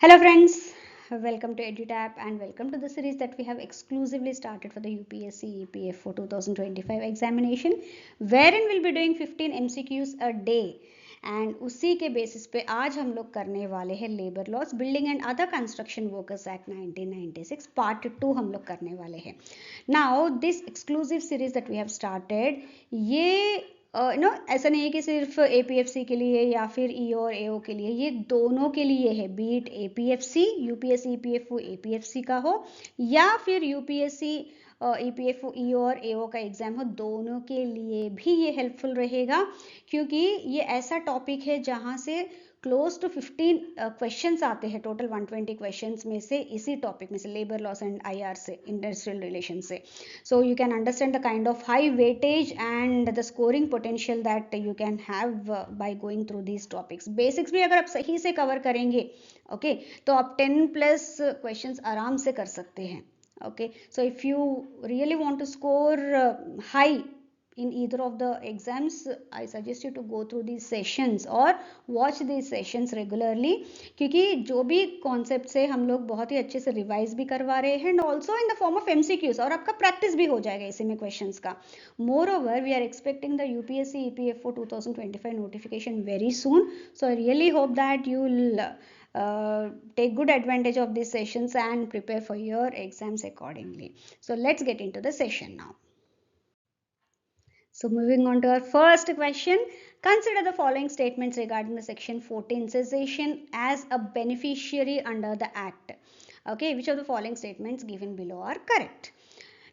Hello friends, welcome to EduTap and welcome to the series that we have exclusively started for the UPSC EPFO 2025 examination, wherein we'll be doing 15 MCQs a day. And उसी के basis पे आज हम लोग करने वाले हैं labour laws building and other construction workers act 1996 part 2 हम लोग करने वाले हैं. Now this exclusive series that we have started, ये ऐसा नहीं है कि सिर्फ एपीएफसी के लिए या फिर ईओ और एओ के लिए, ये दोनों के लिए है. Be it APFC UPSC EPFO APFC का हो या फिर यूपीएससी ईपीएफओ ईओ और एओ का एग्जाम हो, दोनों के लिए भी ये हेल्पफुल रहेगा. क्योंकि ये ऐसा टॉपिक है जहाँ से क्लोज टू 15 क्वेश्चंस आते हैं, टोटल 120 क्वेश्चंस में से इसी टॉपिक में से, लेबर लॉस एंड आईआर से, इंडस्ट्रियल रिलेशन से. So you can understand the kind of high weightage and the scoring potential that you can have by going through these topics. Basics भी अगर आप सही से कवर करेंगे, ओके, तो आप 10+ क्वेश्चंस आराम से कर सकते हैं. Okay, so if you really want to score high in either of the exams, I suggest you to go through these sessions or watch these sessions regularly, क्योंकि जो भी concepts है हम लोग बहुत ही अच्छे से revise भी करवा रहे हैं and also in the form of MCQs, और आपका practice भी हो जाएगा इसी में questions का. Moreover, we are expecting the UPSC EPFO 2025 notification very soon, so I really hope that you will take good advantage of these sessions and prepare for your exams accordingly. So let's get into the session now. So moving on to our first question, consider the following statements regarding the section 14 cessation as a beneficiary under the act. Okay, which of the following statements given below are correct?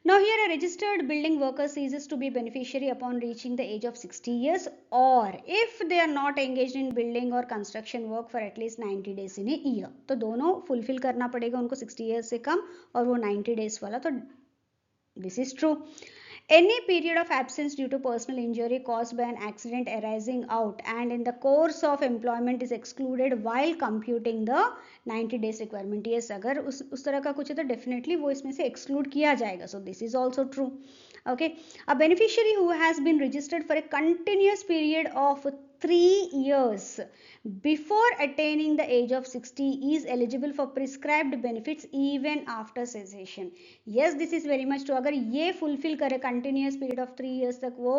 Now here a registered building worker ceases to be beneficiary upon reaching the age of 60 years or if they are not engaged in building or construction work for at least 90 days in a year. तो दोनों fulfill करना पड़ेगा उनको 60 years से कम और वो 90 days वाला, तो this is true. Any period of absence due to personal injury caused by an accident arising out and in the course of employment is excluded while computing the 90 days requirement. Yes, अगर उस तरह का कुछ है तो definitely वो इसमें से exclude किया जाएगा. So this is also true. Okay, a beneficiary who has been registered for a continuous period of 3 years before attaining the age of 60 is eligible for prescribed benefits even after cessation. Yes, this is very much true. अगर ये fulfill करे continuous period of 3 years तक वो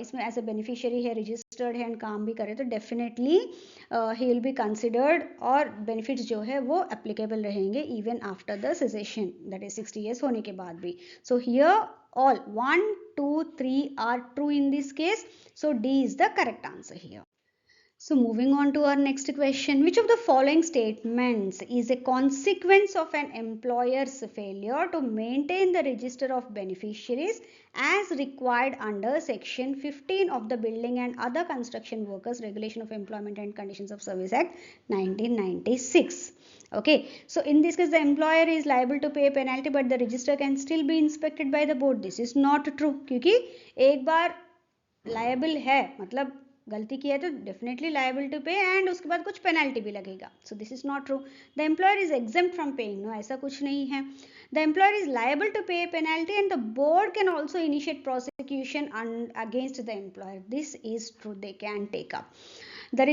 इसमें as a beneficiary है, registered है and काम भी करे, तो definitely he will be considered और benefits जो है वो applicable रहेंगे even after the cessation, that is 60 years होने के बाद भी. So here all 1, 2, 3 are true in this case. So D is the correct answer here. So moving on to our next question, which of the following statements is a consequence of an employer's failure to maintain the register of beneficiaries as required under section 15 of the Building and Other Construction Workers Regulation of Employment and Conditions of Service Act 1996. Okay, so in this case the employer is liable to pay a penalty but the register can still be inspected by the board. This is not true, क्योंकि एक बार liable है मतलब गलती किया है तो definitely liable to pay and उसके बाद कुछ पेनल्टी भी लगेगा. So this is not true. The employer is exempt from paying, no, ऐसा कुछ नहीं है. The employer is liable to pay penalty and the board can also initiate prosecution against the employer. This is true, they can take up. The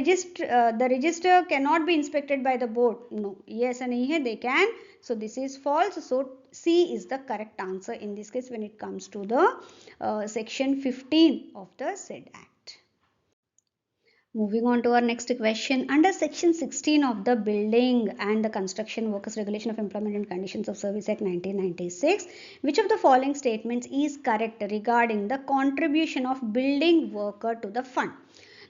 register cannot be inspected by the board. No, ये ऐसा नहीं है, they can. So this is false. So C is the correct answer in this case when it comes to the section 15 of the said act. Moving on to our next question, under section 16 of the Building and the Construction Workers Regulation of Employment and Conditions of Service Act 1996, which of the following statements is correct regarding the contribution of building worker to the fund?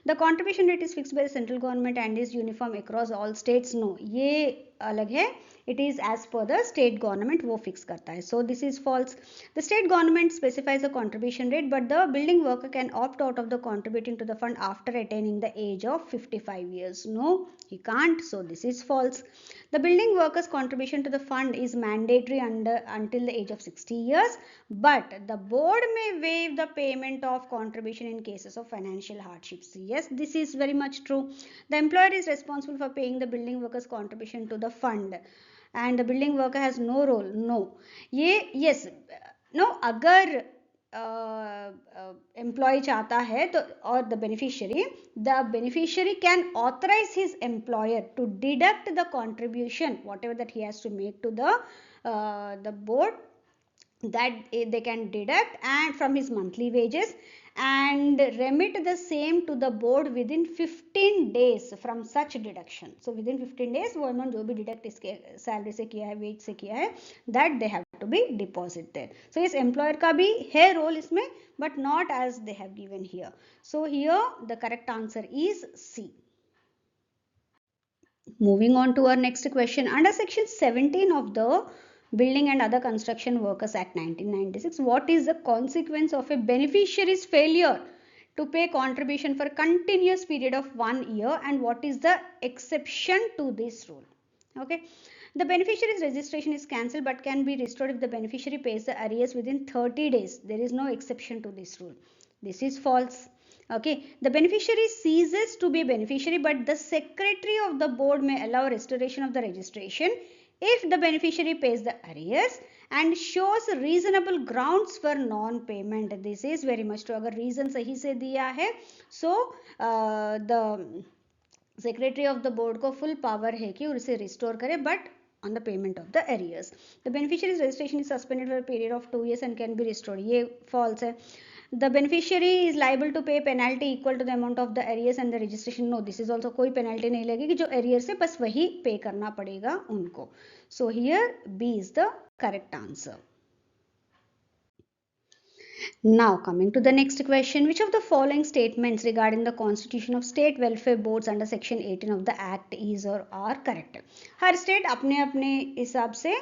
The contribution rate is fixed by the central government and is uniform across all states. No, ये अलग है. It is as per the state government, वो fix करता है. So this is false. The state government specifies a contribution rate, but the building worker can opt out of the contributing to the fund after attaining the age of 55 years. No, he can't. So this is false. The building worker's contribution to the fund is mandatory until the age of 60 years, but the board may waive the payment of contribution in cases of financial hardships. Yes, this is very much true. The employer is responsible for paying the building worker's contribution to the fund and the building worker has no role. No, ये yes, no, अगर employ चाहता है तो और the beneficiary can authorise his employer to deduct the contribution whatever that he has to make to the board, that they can deduct and from his monthly wages and remit the same to the board within 15 days from such deduction. So within 15 days वो amount जो भी deduct इसके salary से किया है, wage से किया है, that they have to be deposit there. So इस employer का भी है role इसमें, but not as they have given here. So here the correct answer is C. Moving on to our next question. Under section 17 of the Building and Other Construction Workers Act 1996, what is the consequence of a beneficiary's failure to pay contribution for a continuous period of 1 year, and what is the exception to this rule? Okay, the beneficiary's registration is cancelled but can be restored if the beneficiary pays the arrears within 30 days. There is no exception to this rule. This is false. Okay, the beneficiary ceases to be a beneficiary, but the secretary of the board may allow restoration of the registration if the beneficiary pays the arrears and shows reasonable grounds for non-payment. This is very much true. अगर reason सही से दिया है, so the secretary of the board को full power है कि उसे restore करे, but on the payment of the arrears. The beneficiary's registration is suspended for a period of 2 years and can be restored. ये false है. The beneficiary is liable to pay penalty equal to the amount of the arrears and the registration. No, this is also कोई penalty नहीं लगेगी, जो arrears है बस वही pay करना पड़ेगा उनको. So here B is the correct answer. Now coming to the next question, which of the following statements regarding the constitution of state welfare boards under section 18 of the act is or are correct? Her state अपने अपने हिसाब से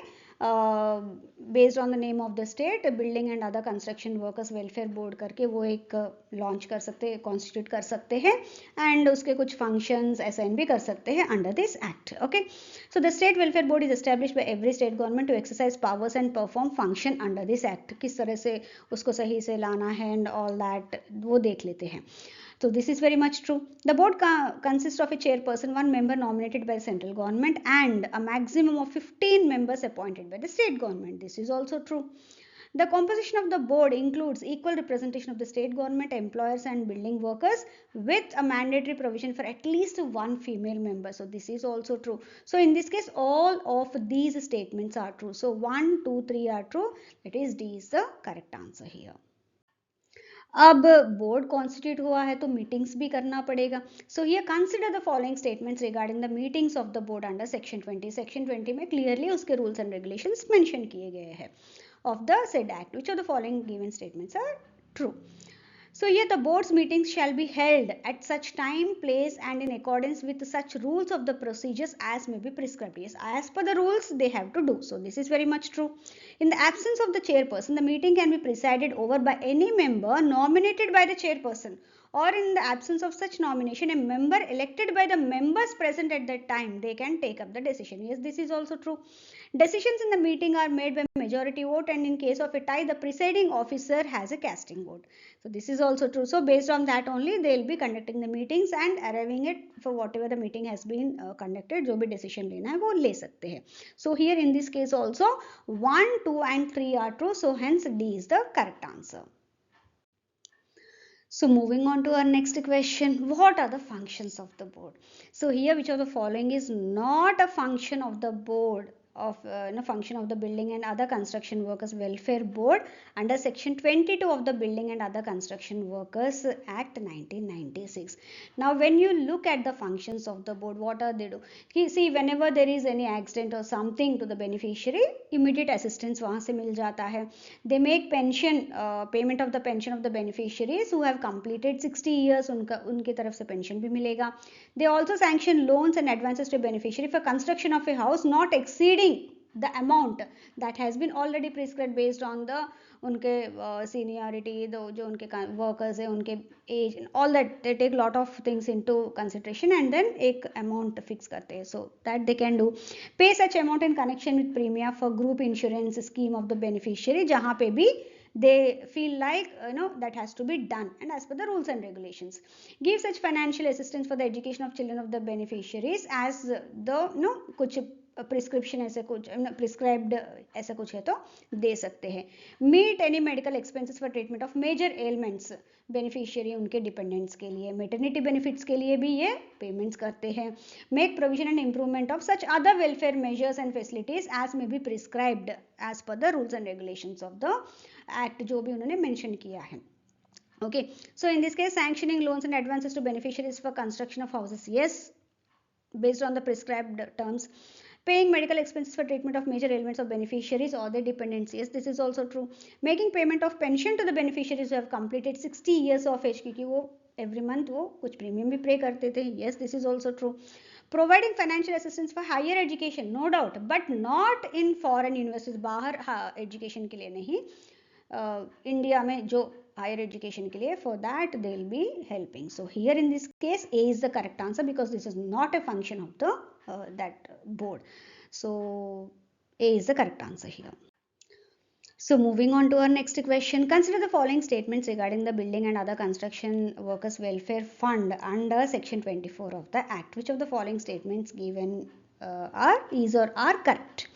based on the name of the state building and other construction workers welfare board करके वो एक launch कर सकते हैं, कॉन्स्टिट्यूट कर सकते हैं एंड उसके कुछ फंक्शंस असाइन भी कर सकते हैं under this act. Okay, so the state welfare board is established by every state government to exercise powers and perform function under this act. किस तरह से उसको सही से लाना है एंड ऑल दैट वो देख लेते हैं. So this is very much true. The board consists of a chairperson, one member nominated by the central government, and a maximum of 15 members appointed by the state government. This is also true. The composition of the board includes equal representation of the state government, employers and building workers, with a mandatory provision for at least one female member. So this is also true. So in this case, all of these statements are true. So 1, 2, 3 are true. That is D is the correct answer here. अब board constitute हुआ है तो meetings भी करना पड़ेगा. So here consider the following statements regarding the meetings of the board under section 20. Section 20 में clearly उसके rules and regulations mention किए गए हैं of the said act. Which of the following given statements are true? So here the board's meetings shall be held at such time, place and in accordance with such rules of the procedures as may be prescribed. Yes, as per the rules they have to do. So this is very much true. In the absence of the chairperson, the meeting can be presided over by any member nominated by the chairperson, or in the absence of such nomination, a member elected by the members present at that time, they can take up the decision. Yes, this is also true. Decisions in the meeting are made by majority vote, and in case of a tie, the presiding officer has a casting vote. So this is also true. So based on that only, they will be conducting the meetings and arriving at for whatever the meeting has been conducted. जो भी decision लेना है वो ले सकते हैं. So here in this case also 1, 2 and 3 are true. So hence D is the correct answer. So moving on to our next question, what are the functions of the board? So here which of the following is not a function of the board of function of the Building and Other Construction Workers Welfare Board under section 22 of the Building and Other Construction Workers Act 1996. Now when you look at the functions of the board, what are they do? See, whenever there is any accident or something to the beneficiary, immediate assistance वहाँ से मिल जाता है. They make pension payment of the pension of the beneficiaries who have completed 60 years, उनके तरफ से pension भी मिलेगा. They also sanction loans and advances to beneficiary for construction of a house not exceeding the amount that has been already prescribed based on the उनके seniority, जो उनके workers है, उनके age, all that they take lot of things into consideration and then एक amount fix करते हैं. So that they can do. Pay such amount in connection with premium for group insurance scheme of the beneficiary, जहाँ पे भी they feel like that has to be done and as per the rules and regulations. Give such financial assistance for the education of children of the beneficiaries as the कुछ prescription ऐसे कुछ prescribed ऐसा कुछ है तो दे सकते हैं. Meet any medical expenses for treatment of major elements beneficiary उनके डिपेंडेंट्स के लिए. मेटर्निटी बेनिफिट्स के लिए भी ये पेमेंट्स करते हैं. Make provision and improvement of such other welfare measures and facilities as may be prescribed as per the rules and regulations of the act, जो भी उन्होंने मेंशन किया है. Okay, so in this case, sanctioning loans and advances to beneficiaries for construction of houses, yes, based on the prescribed terms. Paying medical expenses for treatment of major ailments of beneficiaries or their dependents, yes, this is also true. Making payment of pension to the beneficiaries who have completed 60 years of age, क्योंकि वो every month वो कुछ premium भी pay करते थे, yes, this is also true. Providing financial assistance for higher education, no doubt, but not in foreign universities, बाहर education के लिए नहीं, इंडिया में जो higher education के लिए, for that they will be helping. So here in this case A is the correct answer because this is not a function of the that board. So A is the correct answer here. So moving on to our next question, consider the following statements regarding the building and other construction workers welfare fund under section 24 of the act. Which of the following statements given is or are correct?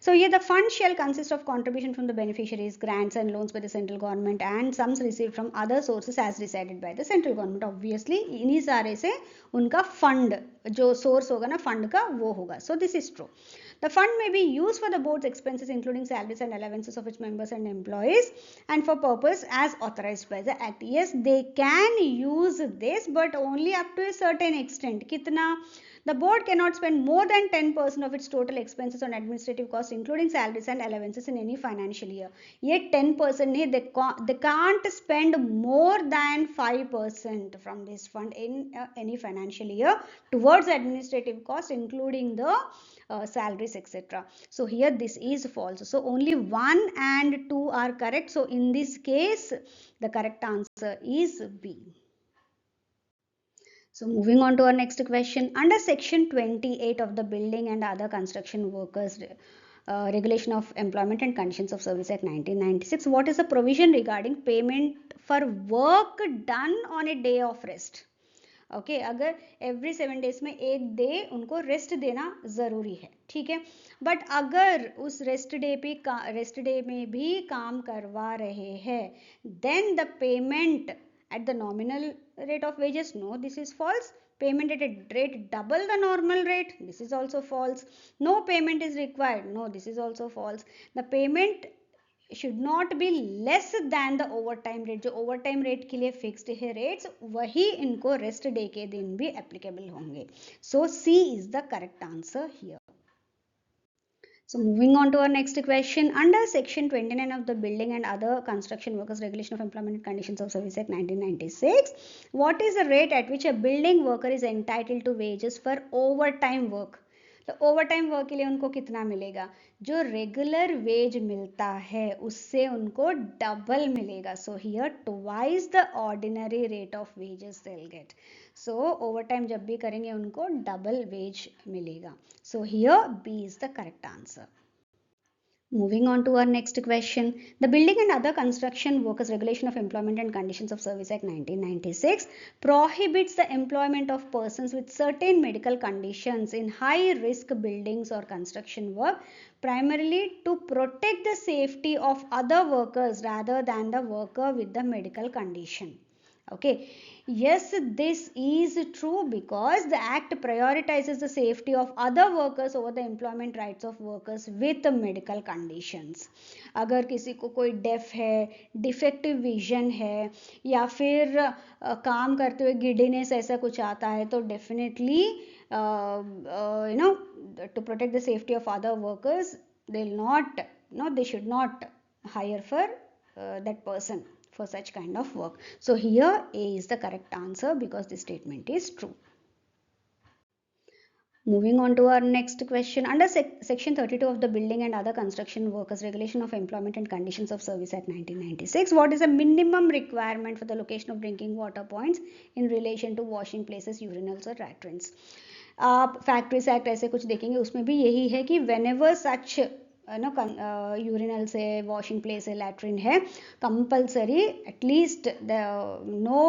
So here the fund shall consist of contribution from the beneficiaries, grants and loans by the central government and sums received from other sources as decided by the central government. Obviously इन्हीं सारे से उनका fund जो source होगा ना fund का वो होगा. So this is true. The fund may be used for the board's expenses including salaries and allowances of its members and employees and for purpose as authorized by the act. Yes, they can use this but only up to a certain extent. कितना? The board cannot spend more than 10% of its total expenses on administrative costs including salaries and allowances in any financial year. ये 10% नहीं, they can't spend more than 5% from this fund in any financial year towards administrative costs including the salaries, etc. So here this is false. So only 1 and 2 are correct. So in this case the correct answer is B. So moving on to our next question, under section 28 of the Building and Other Construction Workers Regulation of Employment and Conditions of Service Act 1996, what is the provision regarding payment for work done on a day of rest? Okay अगर every 7 days में एक day उनको rest देना ज़रूरी है, ठीक है, but अगर उस रेस्ट डे में भी काम करवा रहे हैं then the payment at the nominal rate of wages, no, this is false. Payment at a rate double the normal rate, this is also false. No payment is required, no, this is also false. The payment should not be less than the overtime rate. जो overtime rate के लिए fixed है rates, वही इनको rest day के दिन भी applicable होंगे. So C is the correct answer here. So moving on to our next question, under section 29 of the Building and Other Construction Workers Regulation of Employment and Conditions of Service Act 1996, what is the rate at which a building worker is entitled to wages for overtime work? तो overtime work के लिए उनको कितना मिलेगा? जो regular veg मिलता है उससे उनको डबल मिलेगा. So here twice the ordinary rate of wages they will get. So overtime जब भी करेंगे उनको डबल वेज मिलेगा. So here B is the correct answer. Moving on to our next question, the Building and Other Construction Workers Regulation of Employment and Conditions of Service Act 1996 prohibits the employment of persons with certain medical conditions in high risk buildings or construction work, primarily to protect the safety of other workers rather than the worker with the medical condition. Okay, yes, this is true because the act prioritizes the safety of other workers over the employment rights of workers with medical conditions. अगर किसी को कोई def है, defective vision है या फिर काम करते हुए गिडीनेस ऐसा कुछ आता है तो definitely to protect the safety of other workers they should not hire for that person for such kind of work. So here A is the correct answer because this statement is true. Moving on to our next question, under section 32 of the Building and Other Construction Workers Regulation of Employment and Conditions of Service Act 1996, what is the minimum requirement for the location of drinking water points in relation to washing places, urinals or latrines? आप factories act ऐसे कुछ देखेंगे उसमें भी यही है कि whenever such urinal से वॉशिंग प्लेस है लैट्रिन है compulsory at least no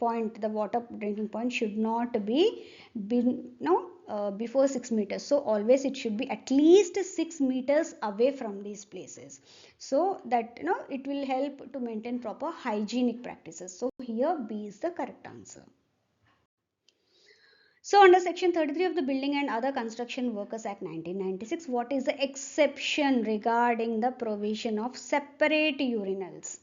point the water drinking point should not be before 6 meters. So always it should be at least 6 meters away from these places, so that it will help to maintain proper hygienic practices. So here B is the correct answer. So under section 33 of the Building and Other Construction Workers Act 1996, what is the exception regarding the provision of separate urinals?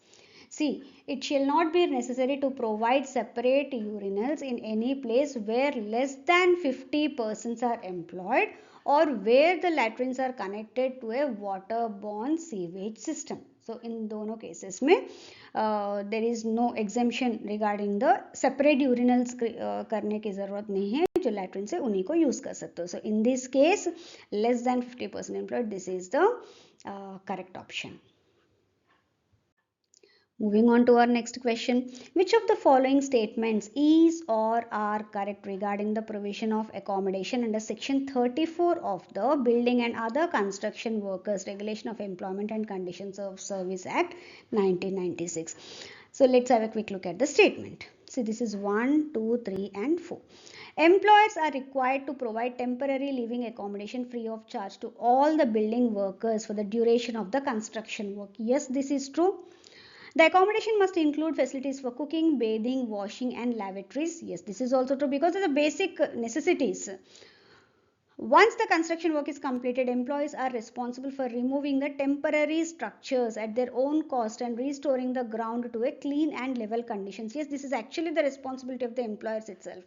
See, it shall not be necessary to provide separate urinals in any place where less than 50 persons are employed or where the latrines are connected to a waterborne sewage system. So in दोनों cases में there is no exemption regarding the separate urinals करने की ज़रूरत नहीं है, जो latrine से उन्हीं को यूज़ कर सकते हो. So in this case less than 50% employed, this is the correct option. Moving on to our next question. Which of the following statements is or are correct regarding the provision of accommodation under section 34 of the Building and Other Construction Workers Regulation of Employment and Conditions of Service Act 1996? So let's have a quick look at the statement. See, this is 1, 2, 3 and 4. Employers are required to provide temporary living accommodation free of charge to all the building workers for the duration of the construction work. Yes, this is true. The accommodation must include facilities for cooking, bathing, washing and lavatories. Yes, this is also true because of the basic necessities. Once the construction work is completed, employees are responsible for removing the temporary structures at their own cost and restoring the ground to a clean and level conditions. Yes, this is actually the responsibility of the employers itself.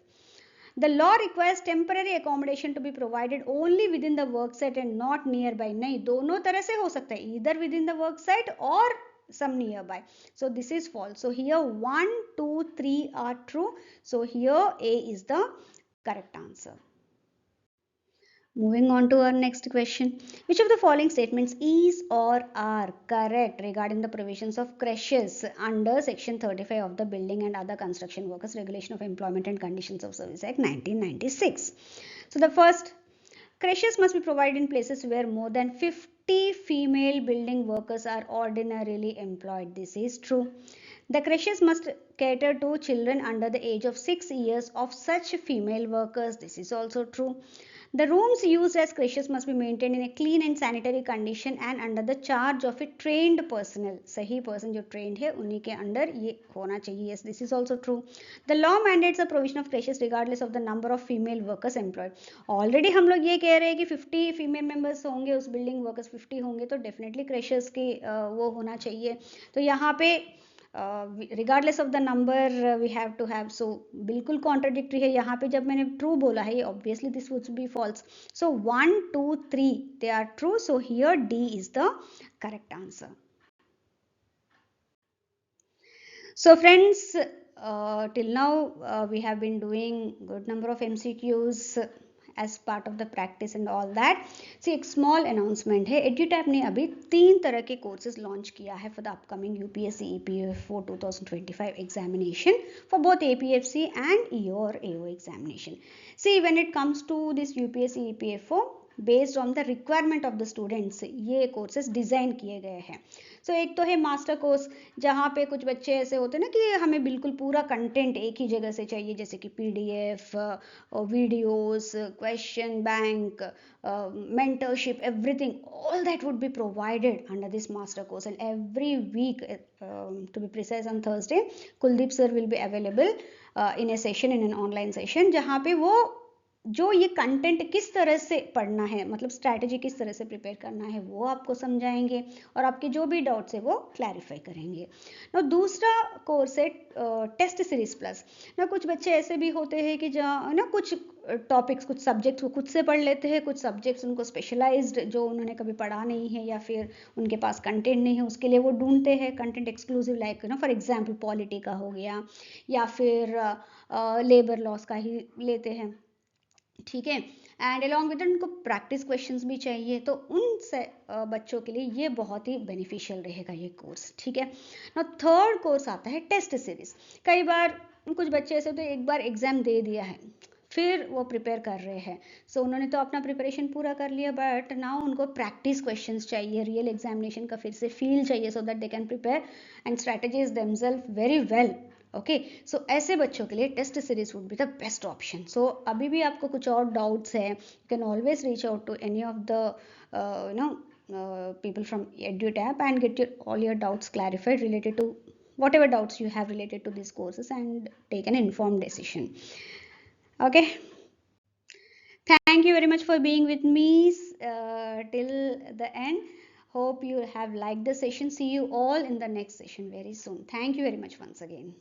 The law requires temporary accommodation to be provided only within the work site and not nearby. नहीं, दोनों तरह से हो सकता है, either within the work site or some nearby. So this is false. So here 1, 2, 3 are true. So here A is the correct answer. Moving on to our next question. Which of the following statements is or are correct regarding the provisions of creches under section 35 of the Building and Other Construction Workers Regulation of Employment and Conditions of Service Act 1996? So the first, creches must be provided in places where more than 50 female building workers are ordinarily employed. This is true. The creches must cater to children under the age of 6 years of such female workers. This is also true. The rooms used as creches must be maintained in a clean and sanitary condition and under the charge of a trained personnel. सही person जो trained है उन्हीं के under ये होना चाहिए. Yes, this is also true. The law mandates the provision of creches regardless of the number of female workers employed. Already हम लोग ये कह रहे हैं कि 50 female members होंगे, उस building workers 50 होंगे, तो definitely creches की वो होना चाहिए. तो यहाँ पे regardless of the number we have to have. So बिल्कुल contradictory है. यहाँ पे जब मैंने true बोला है, obviously this would be false. So 1, 2, 3 they are true. So here D is the correct answer. So friends, till now we have been doing good number of MCQs as part of the practice and all that. See, एक small announcement है. EduTap ने अभी 3 तरह के courses launch किया है for the upcoming UPSC EPFO 2025 examination for both APFC and EO or AO examination. See, when it comes to this UPSC EPFO, based on the requirement of the students, ये courses design किए गए हैं. So एक तो है master course, जहाँ पे कुछ बच्चे ऐसे होते हैं ना कि हमें बिल्कुल पूरा कंटेंट एक ही जगह से चाहिए, जैसे कि PDF, videos, question bank, mentorship, everything, all that would be provided under this master course. And every week, to be precise on Thursday, Kuldeep sir will be available in a session, in an online session, जहाँ पे वो जो ये content किस तरह से पढ़ना है, मतलब स्ट्रैटेजी किस तरह से प्रिपेयर करना है, वो आपको समझाएंगे और आपके जो भी डाउट्स है वो क्लैरिफाई करेंगे. ना दूसरा कोर्स है टेस्ट सीरीज प्लस. ना कुछ बच्चे ऐसे भी होते हैं कि जहाँ ना कुछ टॉपिक्स, कुछ सब्जेक्ट्स वो खुद से पढ़ लेते हैं, कुछ सब्जेक्ट्स उनको स्पेशलाइज्ड जो उन्होंने कभी पढ़ा नहीं है या फिर उनके पास कंटेंट नहीं है, उसके लिए वो ढूंढते हैं कंटेंट एक्सक्लूसिव, लाइक ना फॉर एग्जांपल पॉलिटी का हो गया या फिर लेबर लॉस का ही लेते हैं. ठीक है. एंड अलॉन्ग विद उनको प्रैक्टिस क्वेश्चंस भी चाहिए, तो उन बच्चों के लिए ये बहुत ही बेनिफिशियल रहेगा ये कोर्स. ठीक है ना. थर्ड कोर्स आता है टेस्ट सीरीज. कई बार कुछ बच्चे ऐसे तो एक बार एग्जाम दे दिया है, फिर वो प्रिपेयर कर रहे हैं. सो उन्होंने तो अपना प्रिपरेशन पूरा कर लिया, बट नाउ उनको प्रैक्टिस क्वेश्चंस चाहिए, रियल एग्जामिनेशन का फिर से फील चाहिए, so that they can prepare and strategies themselves very well okay so ऐसे बच्चों के लिए test series would be the best option. So अभी भी आपको कुछ और डाउट्स है, you can always reach out to any of the people from EduTap and get all your doubts clarified related to whatever doubts you have related to these courses and take an informed decision. Okay, thank you very much for being with me till the end. Hope you have liked the session. See you all in the next session very soon. Thank you very much once again.